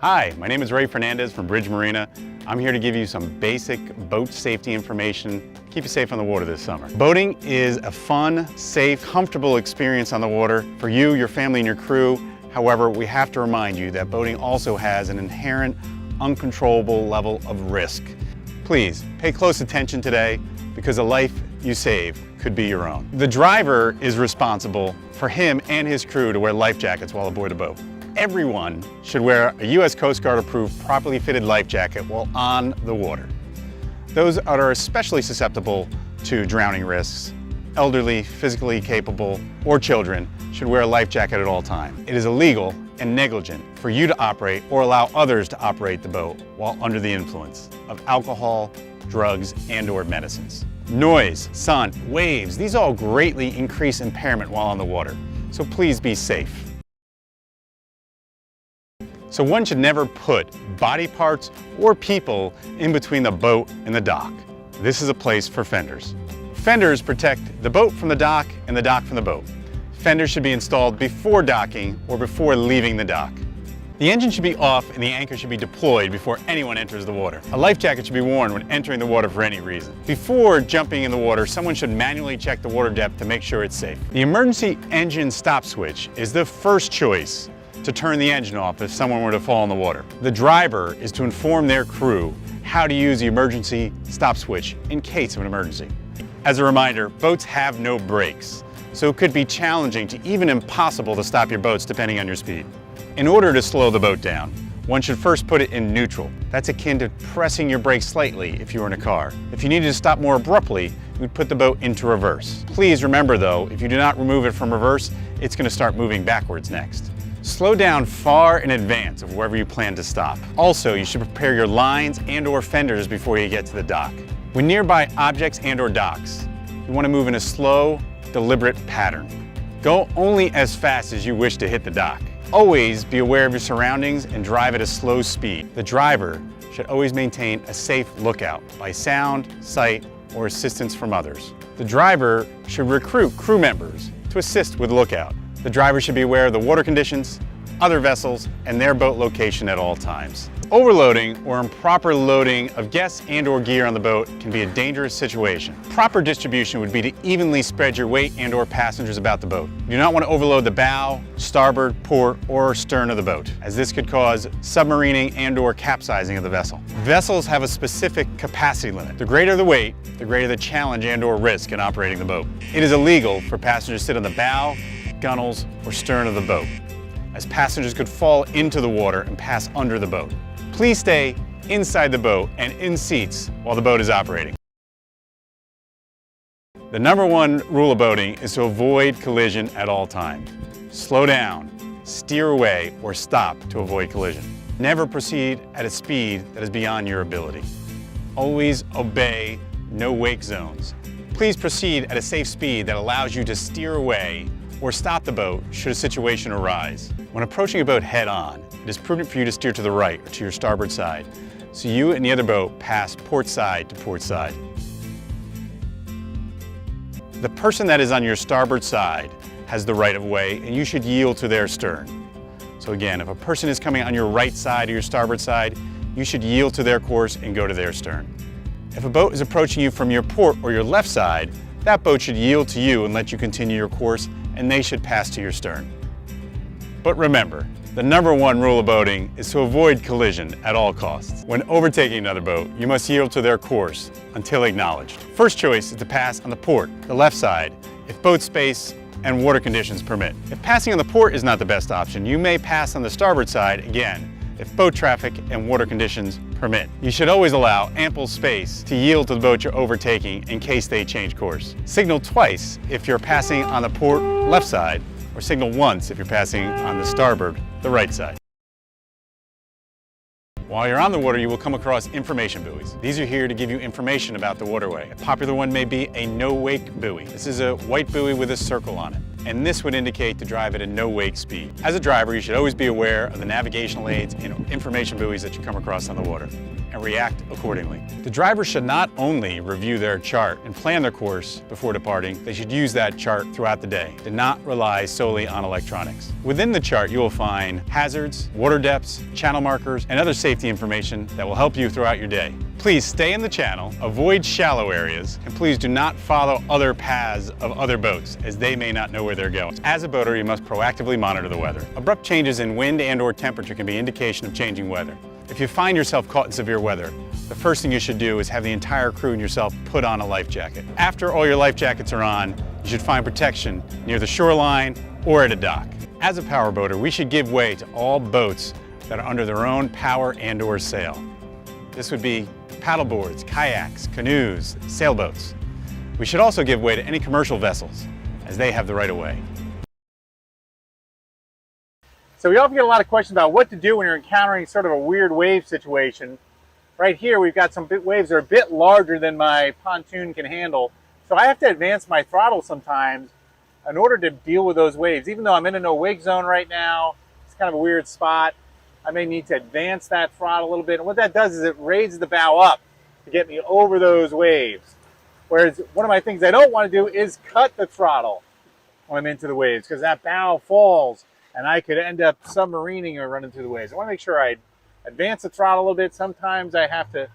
Hi, my name is Ray Fernandez from Bridge Marina. I'm here to give you some basic boat safety information, keep you safe on the water this summer. Boating is a fun, safe, comfortable experience on the water for you, your family, and your crew. However, we have to remind you that boating also has an inherent, uncontrollable level of risk. Please pay close attention today because a life you save could be your own. The driver is responsible for him and his crew to wear life jackets while aboard a boat. Everyone should wear a U.S. Coast Guard approved properly fitted life jacket while on the water. Those that are especially susceptible to drowning risks, elderly, physically capable, or children should wear a life jacket at all times. It is illegal and negligent for you to operate or allow others to operate the boat while under the influence of alcohol, drugs, and/or medicines. Noise, sun, waves, these all greatly increase impairment while on the water, so please be safe. So one should never put body parts or people in between the boat and the dock. This is a place for fenders. Fenders protect the boat from the dock and the dock from the boat. Fenders should be installed before docking or before leaving the dock. The engine should be off and the anchor should be deployed before anyone enters the water. A life jacket should be worn when entering the water for any reason. Before jumping in the water, someone should manually check the water depth to make sure it's safe. The emergency engine stop switch is the first choice to turn the engine off if someone were to fall in the water. The driver is to inform their crew how to use the emergency stop switch in case of an emergency. As a reminder, boats have no brakes, so it could be challenging to even impossible to stop your boats depending on your speed. In order to slow the boat down, one should first put it in neutral. That's akin to pressing your brakes slightly if you were in a car. If you needed to stop more abruptly, you would put the boat into reverse. Please remember though, if you do not remove it from reverse, it's going to start moving backwards next. Slow down far in advance of wherever you plan to stop. Also, you should prepare your lines and/or fenders before you get to the dock. When nearby objects and/or docks, you want to move in a slow, deliberate pattern. Go only as fast as you wish to hit the dock. Always be aware of your surroundings and drive at a slow speed. The driver should always maintain a safe lookout by sound, sight, or assistance from others. The driver should recruit crew members to assist with lookout. The driver should be aware of the water conditions, other vessels, and their boat location at all times. Overloading or improper loading of guests and/or gear on the boat can be a dangerous situation. Proper distribution would be to evenly spread your weight and/or passengers about the boat. You do not want to overload the bow, starboard, port, or stern of the boat, as this could cause submarining and/or capsizing of the vessel. Vessels have a specific capacity limit. The greater the weight, the greater the challenge and/or risk in operating the boat. It is illegal for passengers to sit on the bow, gunnels, or stern of the boat, as passengers could fall into the water and pass under the boat. Please stay inside the boat and in seats while the boat is operating. The #1 rule of boating is to avoid collision at all times. Slow down, steer away, or stop to avoid collision. Never proceed at a speed that is beyond your ability. Always obey no wake zones. Please proceed at a safe speed that allows you to steer away or stop the boat should a situation arise. When approaching a boat head-on, it is prudent for you to steer to the right or to your starboard side, so you and the other boat pass port side to port side. The person that is on your starboard side has the right of way, and you should yield to their stern. So again, if a person is coming on your right side or your starboard side, you should yield to their course and go to their stern. If a boat is approaching you from your port or your left side, that boat should yield to you and let you continue your course, and they should pass to your stern. But remember, the #1 rule of boating is to avoid collision at all costs. When overtaking another boat, you must yield to their course until acknowledged. First choice is to pass on the port, the left side, if boat space and water conditions permit. If passing on the port is not the best option, you may pass on the starboard side again, if boat traffic and water conditions permit. You should always allow ample space to yield to the boat you're overtaking in case they change course. Signal twice if you're passing on the port left side, or signal once if you're passing on the starboard, the right side. While you're on the water, you will come across information buoys. These are here to give you information about the waterway. A popular one may be a no-wake buoy. This is a white buoy with a circle on it. and this would indicate to drive at a no-wake speed. As a driver, you should always be aware of the navigational aids and information buoys that you come across on the water, and react accordingly. The driver should not only review their chart and plan their course before departing, they should use that chart throughout the day. Do not rely solely on electronics. Within the chart, you will find hazards, water depths, channel markers, and other safety information that will help you throughout your day. Please stay in the channel, avoid shallow areas, and please do not follow other paths of other boats, as they may not know where they're going. As a boater, you must proactively monitor the weather. Abrupt changes in wind and/or temperature can be indication of changing weather. If you find yourself caught in severe weather, the first thing you should do is have the entire crew and yourself put on a life jacket. After all your life jackets are on, you should find protection near the shoreline or at a dock. As a power boater, we should give way to all boats that are under their own power and/or sail. This would be paddle boards, kayaks, canoes, sailboats. We should also give way to any commercial vessels, as they have the right of way. So we often get a lot of questions about what to do when you're encountering sort of a weird wave situation. Right here we've got some waves that are a bit larger than my pontoon can handle. So I have to advance my throttle sometimes in order to deal with those waves. Even though I'm in a no-wake zone right now, it's kind of a weird spot, I may need to advance that throttle a little bit. And what that does is it raises the bow up to get me over those waves. Whereas one of my things I don't want to do is cut the throttle when I'm into the waves, because that bow falls and I could end up submarining or running through the waves. I want to make sure I advance the throttle a little bit. Sometimes I have to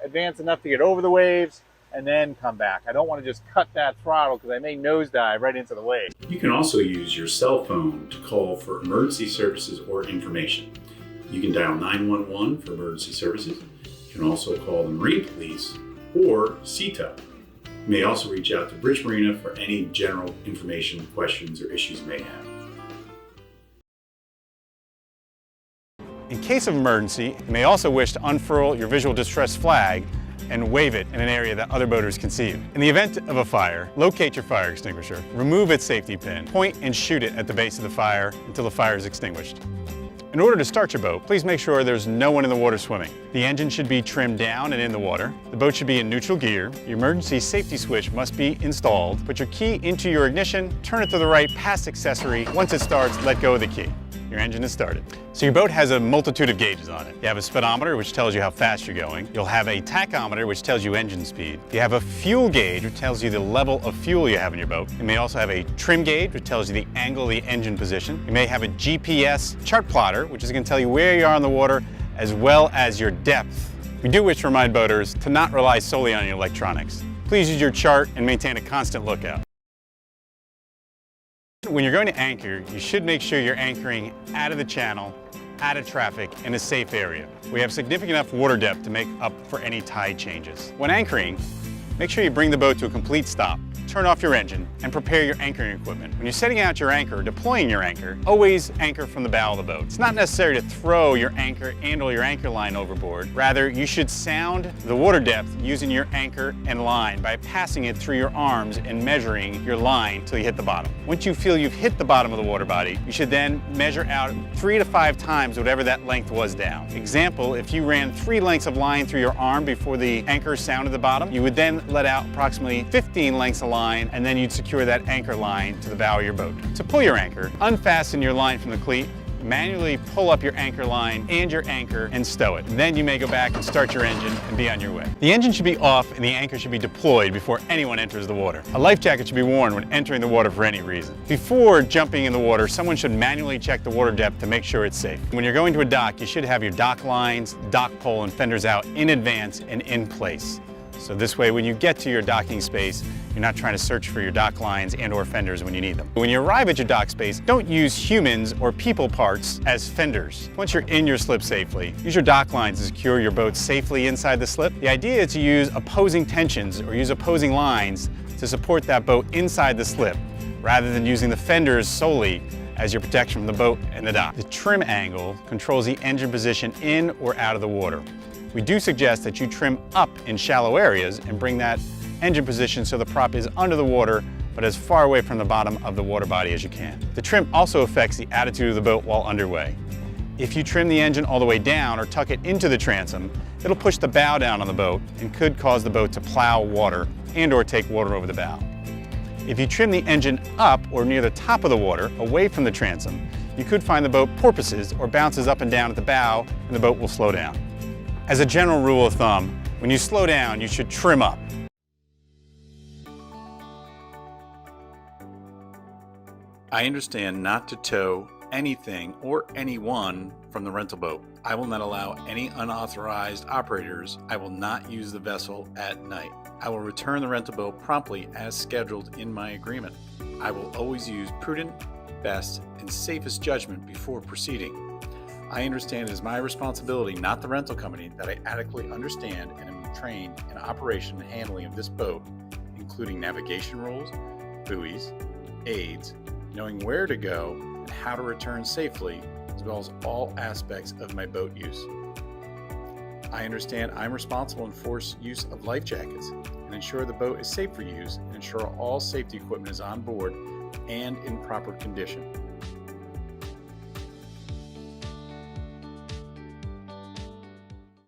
advance enough to get over the waves and then come back. I don't want to just cut that throttle because I may nosedive right into the wave. You can also use your cell phone to call for emergency services or information. You can dial 911 for emergency services. You can also call the Marine Police or CETA. You may also reach out to Bridge Marina for any general information, questions, or issues you may have. In case of emergency, you may also wish to unfurl your visual distress flag and wave it in an area that other boaters can see you. In the event of a fire, locate your fire extinguisher, remove its safety pin, point and shoot it at the base of the fire until the fire is extinguished. In order to start your boat, please make sure there's no one in the water swimming. The engine should be trimmed down and in the water. The boat should be in neutral gear. Your emergency safety switch must be installed. Put your key into your ignition, turn it to the right past accessory. Once it starts, let go of the key. Your engine is started. So your boat has a multitude of gauges on it. You have a speedometer, which tells you how fast you're going. You'll have a tachometer, which tells you engine speed. You have a fuel gauge, which tells you the level of fuel you have in your boat. You may also have a trim gauge, which tells you the angle of the engine position. You may have a GPS chart plotter, which is going to tell you where you are on the water, as well as your depth. We do wish to remind boaters to not rely solely on your electronics. Please use your chart and maintain a constant lookout. When you're going to anchor, you should make sure you're anchoring out of the channel, out of traffic, in a safe area. We have significant enough water depth to make up for any tide changes. When anchoring, make sure you bring the boat to a complete stop. Turn off your engine and prepare your anchoring equipment. When you're setting out your anchor, deploying your anchor, always anchor from the bow of the boat. It's not necessary to throw your anchor and/or your anchor line overboard. Rather, you should sound the water depth using your anchor and line by passing it through your arms and measuring your line till you hit the bottom. Once you feel you've hit the bottom of the water body, you should then measure out 3 to 5 times whatever that length was down. Example, if you ran 3 lengths of line through your arm before the anchor sounded the bottom, you would then let out approximately 15 lengths of line, and then you'd secure that anchor line to the bow of your boat. To pull your anchor, unfasten your line from the cleat, manually pull up your anchor line and your anchor and stow it. Then you may go back and start your engine and be on your way. The engine should be off and the anchor should be deployed before anyone enters the water. A life jacket should be worn when entering the water for any reason. Before jumping in the water, someone should manually check the water depth to make sure it's safe. When you're going to a dock, you should have your dock lines, dock pole, and fenders out in advance and in place. So this way, when you get to your docking space, you're not trying to search for your dock lines and/or fenders when you need them. When you arrive at your dock space, don't use humans or people parts as fenders. Once you're in your slip safely, use your dock lines to secure your boat safely inside the slip. The idea is to use opposing tensions or use opposing lines to support that boat inside the slip, rather than using the fenders solely as your protection from the boat and the dock. The trim angle controls the engine position in or out of the water. We do suggest that you trim up in shallow areas and bring that engine position so the prop is under the water but as far away from the bottom of the water body as you can. The trim also affects the attitude of the boat while underway. If you trim the engine all the way down or tuck it into the transom, it'll push the bow down on the boat and could cause the boat to plow water and/or take water over the bow. If you trim the engine up or near the top of the water, away from the transom, you could find the boat porpoises or bounces up and down at the bow, and the boat will slow down. As a general rule of thumb, when you slow down, you should trim up. I understand not to tow anything or anyone from the rental boat. I will not allow any unauthorized operators. I will not use the vessel at night. I will return the rental boat promptly as scheduled in my agreement. I will always use prudent, best, and safest judgment before proceeding. I understand it is my responsibility, not the rental company, that I adequately understand and am trained in operation and handling of this boat, including navigation rules, buoys, aids, knowing where to go and how to return safely, as well as all aspects of my boat use. I understand I'm responsible to enforce use of life jackets and ensure the boat is safe for use and ensure all safety equipment is on board and in proper condition.